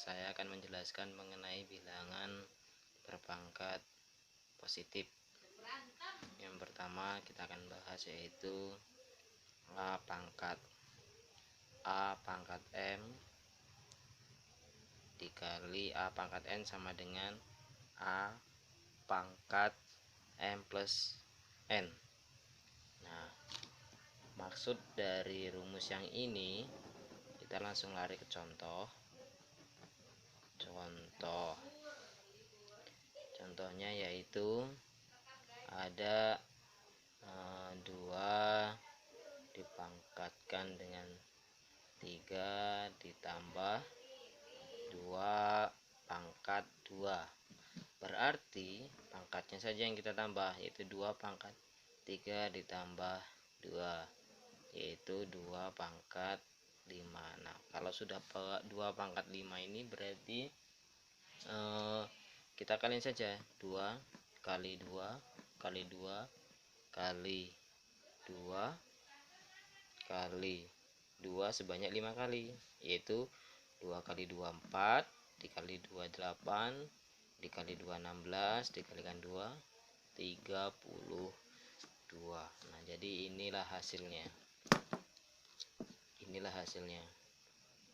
saya akan menjelaskan mengenai bilangan berpangkat positif. Yang pertama kita akan bahas yaitu A pangkat M dikali A pangkat N sama dengan A pangkat M plus N. Nah, maksud dari rumus yang ini, kita langsung lari ke contoh. Contohnya yaitu ada 2 dipangkatkan dengan 3 ditambah 2 pangkat 2. Berarti pangkatnya saja yang kita tambah, yaitu 2 pangkat 3 ditambah 2, yaitu 2 pangkat 5. Nah, kalau sudah 2 pangkat 5 ini berarti kita kaliin saja 2 kali 2 kali 2 kali 2 kali 2 sebanyak 5 kali, yaitu 2 kali 2 4, dikali 2 8, dikali 2 16, dikalikan 2 32. Nah, jadi inilah hasilnya.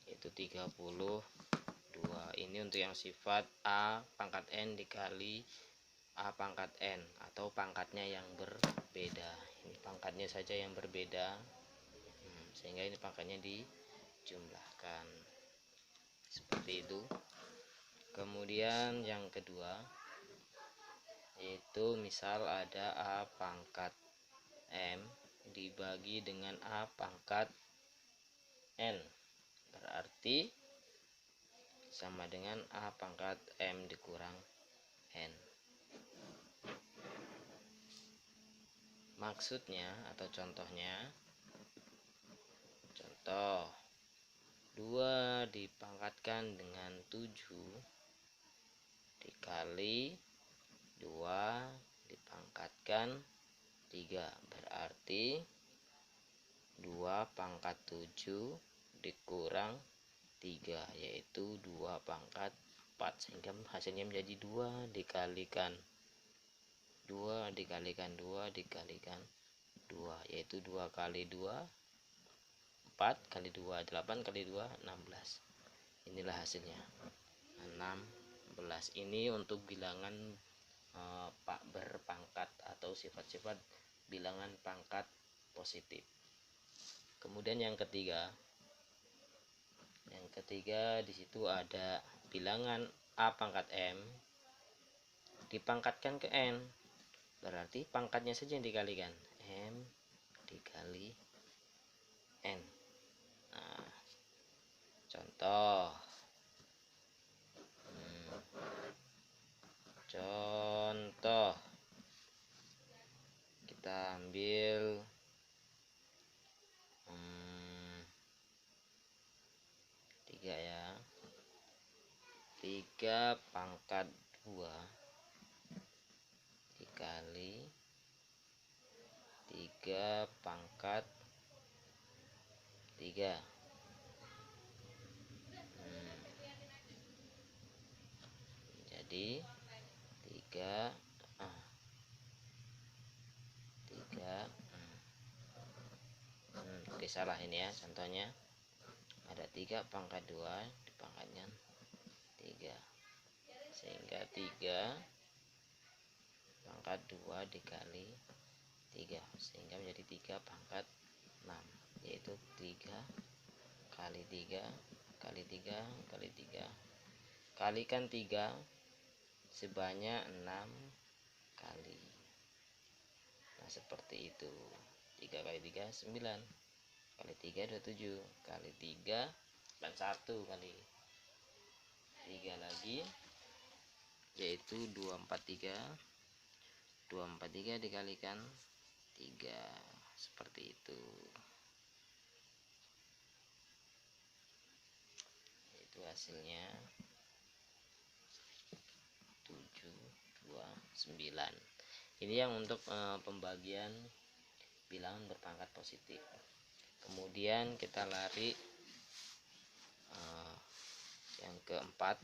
Yaitu 32. Ini untuk yang sifat A pangkat N dikali A pangkat N, atau pangkatnya yang berbeda. Ini pangkatnya saja yang berbeda, sehingga ini pangkatnya dijumlahkan seperti itu. Kemudian yang kedua yaitu misal ada A pangkat M dibagi dengan A pangkat N, berarti sama dengan A pangkat M dikurang N. Maksudnya atau contohnya, contoh 2 dipangkatkan dengan 7 dikali 2 dipangkatkan 3, berarti 2 pangkat 7 dikurang 3, yaitu 2 pangkat 4, sehingga hasilnya menjadi 2 dikalikan 2 dikalikan 2 dikalikan 2, yaitu 2 kali 2 4 kali 2 8 kali 2 16. Inilah hasilnya 16. Ini untuk bilangan berpangkat atau sifat-sifat bilangan pangkat positif. Kemudian yang ketiga di situ ada bilangan A pangkat M dipangkatkan ke N, berarti pangkatnya saja yang dikalikan, M dikali N. Nah, contoh kita ambil 3 ya. 3 pangkat 2 dikali 3 pangkat 3. Jadi 3 oke, salah ini ya contohnya. Ada 3 pangkat 2 dipangkatkan 3, sehingga 3 pangkat 2 dikali 3, sehingga menjadi 3 pangkat 6, yaitu 3 kali 3 kali 3 kali 3 kalikan 3 sebanyak 6 kali. Nah, seperti itu. 3 kali 3 9, kali 3 27, kali 3 dan 1 kali 3 lagi, yaitu 243 dikalikan 3, seperti itu. Itu hasilnya 729. Ini yang untuk pembagian bilangan berpangkat positif. Kemudian kita lari Yang keempat,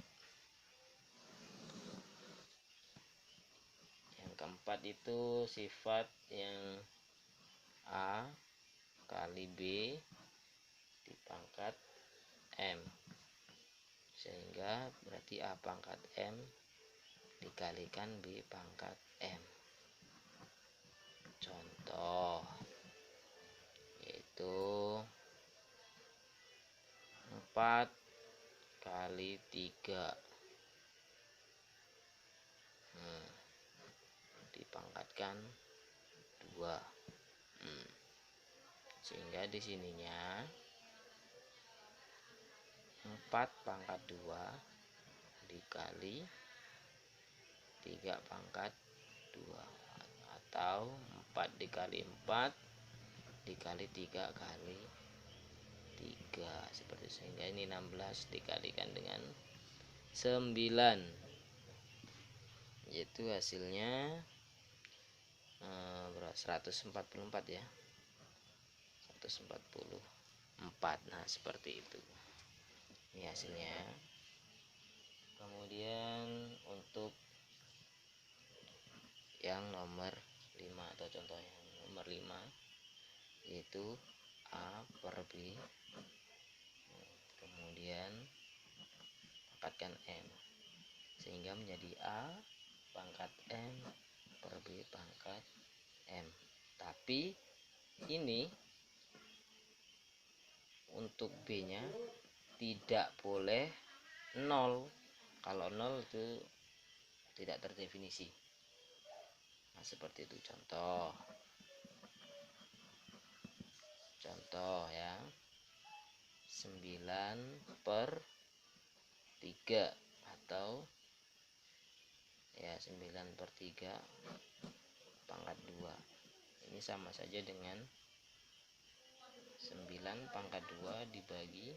itu sifat yang A kali B dipangkat M, sehingga berarti A pangkat M dikalikan B pangkat M. Contoh yaitu 4 kali 3 dipangkatkan 2. Sehingga di sininya 4 pangkat 2 dikali 3 pangkat 2, atau 4 dikali 4 dikali 3 kali 3 seperti itu. Sehingga ini 16 dikalikan dengan 9, yaitu hasilnya 144 ya, 144. Nah seperti itu, ini hasilnya. Kemudian untuk yang nomor 5 atau contoh yang nomor 5, yaitu A per B, kemudian pangkatkan M, sehingga menjadi A pangkat M per B pangkat M. Tapi ini untuk B nya tidak boleh 0. Kalau 0 itu tidak terdefinisi. Nah seperti itu. Contoh ya, 9 per 3 atau ya 9 per 3 pangkat 2. Ini sama saja dengan 9 pangkat 2 dibagi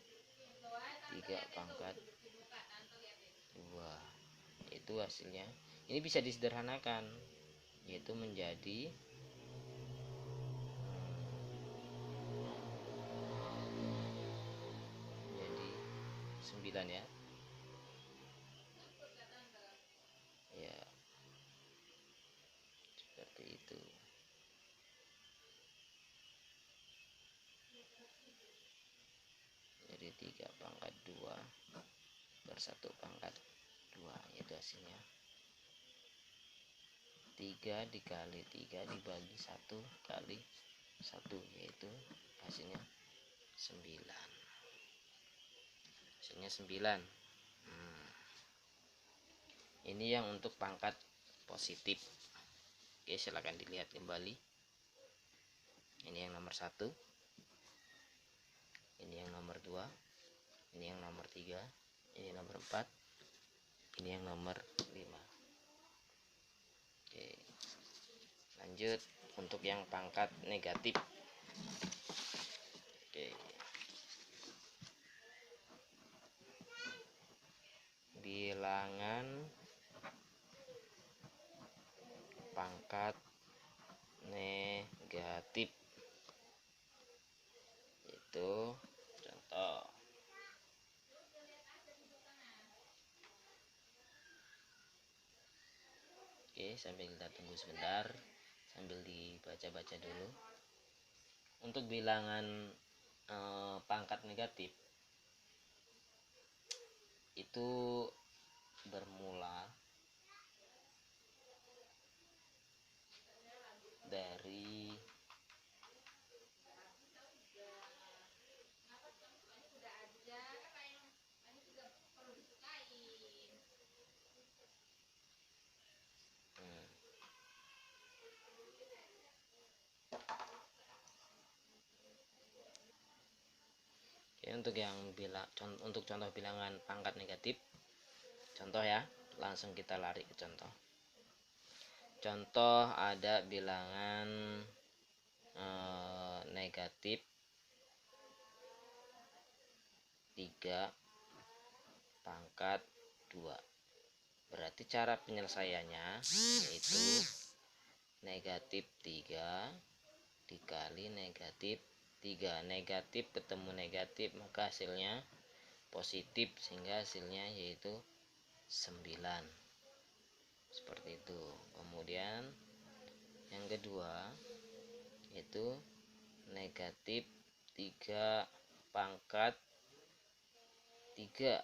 3 pangkat 2. Itu hasilnya. Ini bisa disederhanakan, yaitu menjadi 9 ya. Ya. Seperti itu. Jadi 3 pangkat 2 per 1 pangkat 2, itu hasilnya 3 dikali 3 dibagi 1 kali 1, yaitu hasilnya 9. Hasilnya 9. Ini yang untuk pangkat positif. Oke, silahkan dilihat kembali. Ini yang nomor 1, ini yang nomor 2, ini yang nomor 3, ini nomor 4, ini yang nomor 5. Oke, lanjut untuk yang pangkat negatif. Oke, bilangan pangkat negatif, itu contoh. Oke, sambil kita tunggu sebentar sambil dibaca-baca dulu. Untuk bilangan pangkat negatif itu bermula dari untuk yang untuk contoh bilangan pangkat negatif, contoh ya, langsung kita lari ke contoh. Contoh ada bilangan negatif 3 pangkat 2. Berarti cara penyelesaiannya yaitu negatif 3 dikali negatif 3. Negatif ketemu negatif, maka hasilnya positif sehingga hasilnya yaitu 9. Seperti itu. Kemudian yang kedua yaitu negatif 3 pangkat 3.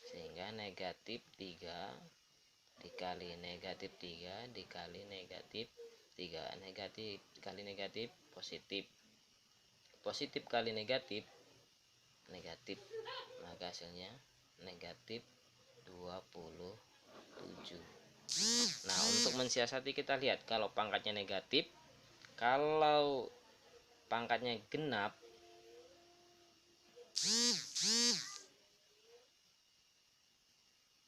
Sehingga negatif 3 dikali negatif 3 dikali negatif 3. Negatif kali negatif positif, positif kali negatif negatif, maka hasilnya negatif 27. Nah, untuk mensiasati kita lihat kalau pangkatnya negatif, kalau pangkatnya genap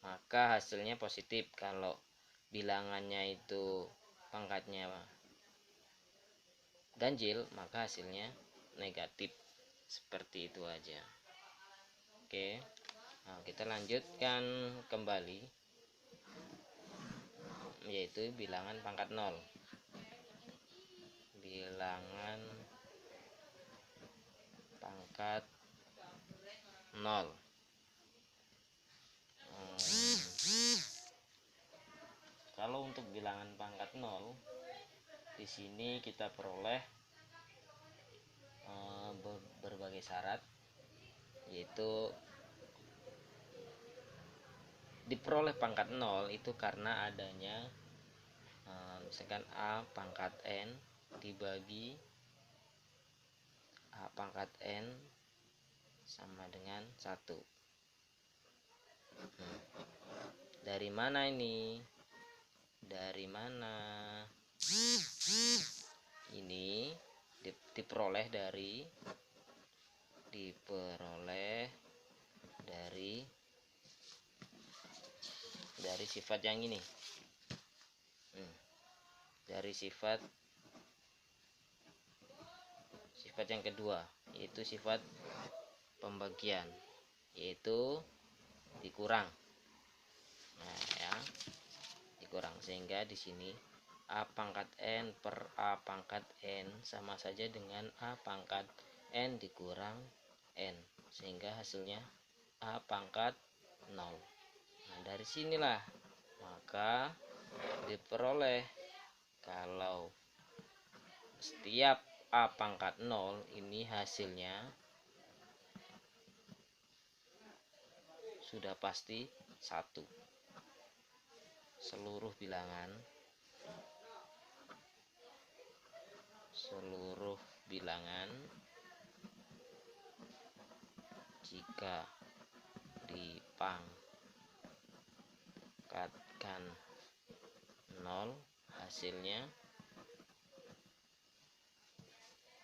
maka hasilnya positif. Kalau bilangannya itu pangkatnya ganjil maka hasilnya negatif. Seperti itu aja. Oke, nah, kita lanjutkan kembali, yaitu bilangan pangkat 0. Bilangan pangkat 0. Kalau untuk bilangan pangkat 0 di sini kita peroleh berbagai syarat, yaitu diperoleh pangkat 0 itu karena adanya misalkan A pangkat N dibagi A pangkat N sama dengan 1. Dari mana ini? Dari mana? Ini diperoleh dari sifat yang ini. Dari sifat yang kedua, yaitu sifat pembagian, yaitu dikurang. Nah, ya, dikurang, sehingga di sini A pangkat N per A pangkat N sama saja dengan A pangkat N dikurang N, sehingga hasilnya A pangkat 0. Nah, dari sinilah maka diperoleh kalau setiap A pangkat 0 ini hasilnya sudah pasti 1. Seluruh bilangan jika dipangkatkan 0 hasilnya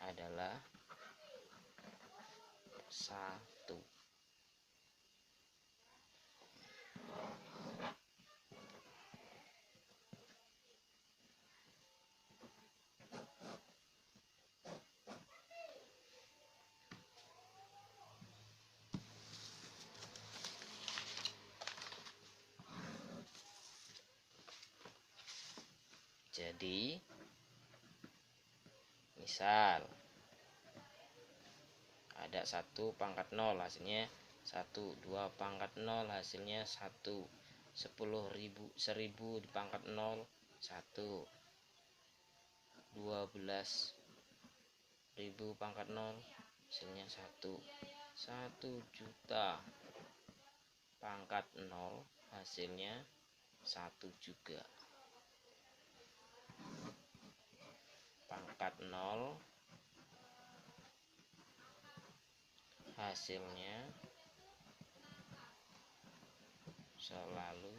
adalah 1. Jadi misal ada 1 pangkat 0 hasilnya 1, 2 pangkat 0 hasilnya 1, 10.000 dipangkat 0 1, 12.000 pangkat 0 hasilnya 1, 1 juta pangkat 0 hasilnya 1 juga. Pangkat 0 hasilnya selalu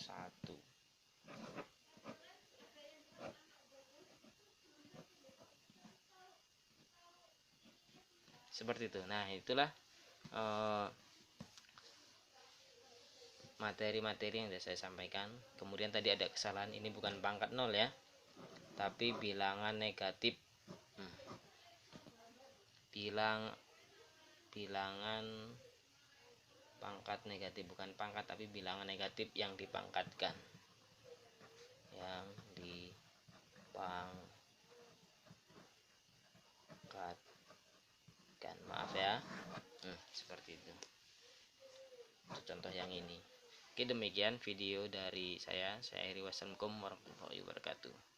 1. Seperti itu. Nah, itulah materi-materi yang sudah saya sampaikan. Kemudian tadi ada kesalahan, ini bukan pangkat 0 ya, tapi bilangan negatif. Bilangan pangkat negatif, bukan pangkat tapi bilangan negatif yang dipangkatkan. Yang dipangkatkan. seperti itu. Contoh yang ini. Oke, demikian video dari saya akhiri. Wassalamualaikum warahmatullahi wabarakatuh.